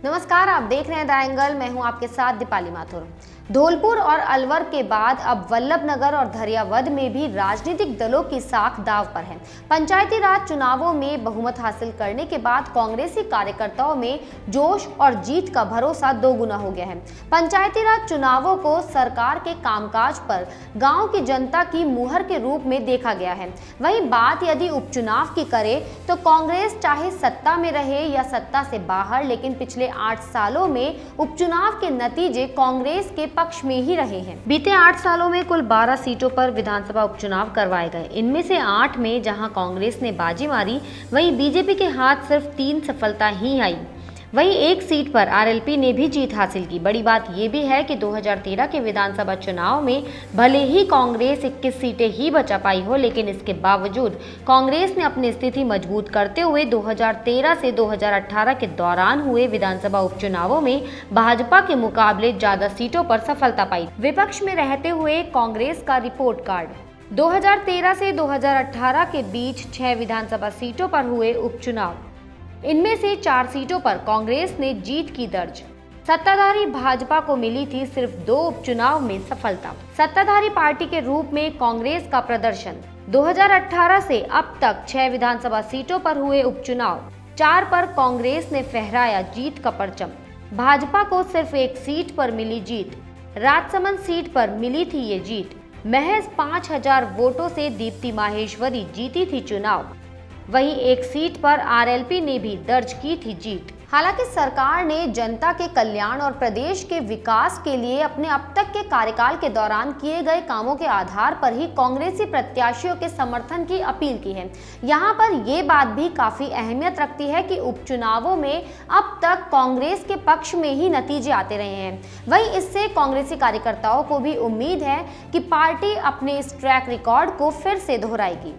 नमस्कार, आप देख रहे हैं द एंगल। मैं हूं आपके साथ दीपाली माथुर। धौलपुर और अलवर के बाद अब वल्लभनगर और धरियावद में भी राजनीतिक दलों की साख दांव पर है। पंचायती राज चुनावों में बहुमत हासिल करने के बाद कांग्रेसी कार्यकर्ताओं में जोश और जीत का भरोसा दोगुना हो गया है। पंचायती राज चुनावों को सरकार के कामकाज पर गांव की जनता की मुहर के रूप में देखा गया है। वहीं बात यदि उपचुनाव की करें तो कांग्रेस चाहे सत्ता में रहे या सत्ता से बाहर, लेकिन पिछले 8 सालों में उपचुनाव के नतीजे कांग्रेस के पक्ष में ही रहे हैं। बीते 8 सालों में कुल 12 सीटों पर विधानसभा उपचुनाव करवाए गए। इनमें से 8 में जहां कांग्रेस ने बाजी मारी, वहीं बीजेपी के हाथ सिर्फ 3 सफलता ही आई। वहीं एक सीट पर आरएलपी ने भी जीत हासिल की। बड़ी बात यह भी है कि 2013 के विधानसभा चुनाव में भले ही कांग्रेस 21 सीटें ही बचा पाई हो, लेकिन इसके बावजूद कांग्रेस ने अपनी स्थिति मजबूत करते हुए 2013 से 2018 के दौरान हुए विधानसभा उपचुनावों में भाजपा के मुकाबले ज्यादा सीटों पर सफलता पाई। विपक्ष में रहते हुए कांग्रेस का रिपोर्ट कार्ड 2013 से 2018 के बीच 6 विधानसभा सीटों पर हुए उपचुनाव। इनमें से 4 सीटों पर कांग्रेस ने जीत की दर्ज। सत्ताधारी भाजपा को मिली थी सिर्फ 2 उपचुनाव में सफलता। सत्ताधारी पार्टी के रूप में कांग्रेस का प्रदर्शन 2018 से अब तक 6 विधानसभा सीटों पर हुए उपचुनाव, 4 पर कांग्रेस ने फहराया जीत का परचम। भाजपा को सिर्फ 1 सीट पर मिली जीत। राजसमंद सीट पर मिली थी ये जीत। महज 5000 वोटों से दीप्ति माहेश्वरी जीती थी चुनाव। वहीं एक सीट पर आरएलपी ने भी दर्ज की थी जीत। हालांकि सरकार ने जनता के कल्याण और प्रदेश के विकास के लिए अपने अब तक के कार्यकाल के दौरान किए गए कामों के आधार पर ही कांग्रेसी प्रत्याशियों के समर्थन की अपील की है। यहां पर यह बात भी काफी अहमियत रखती है कि उपचुनावों में अब तक कांग्रेस के पक्ष में ही नतीजे आते रहे हैं। वहीं इससे कांग्रेसी कार्यकर्ताओं को भी उम्मीद है कि पार्टी अपने इस ट्रैक रिकॉर्ड को फिर से दोहराएगी।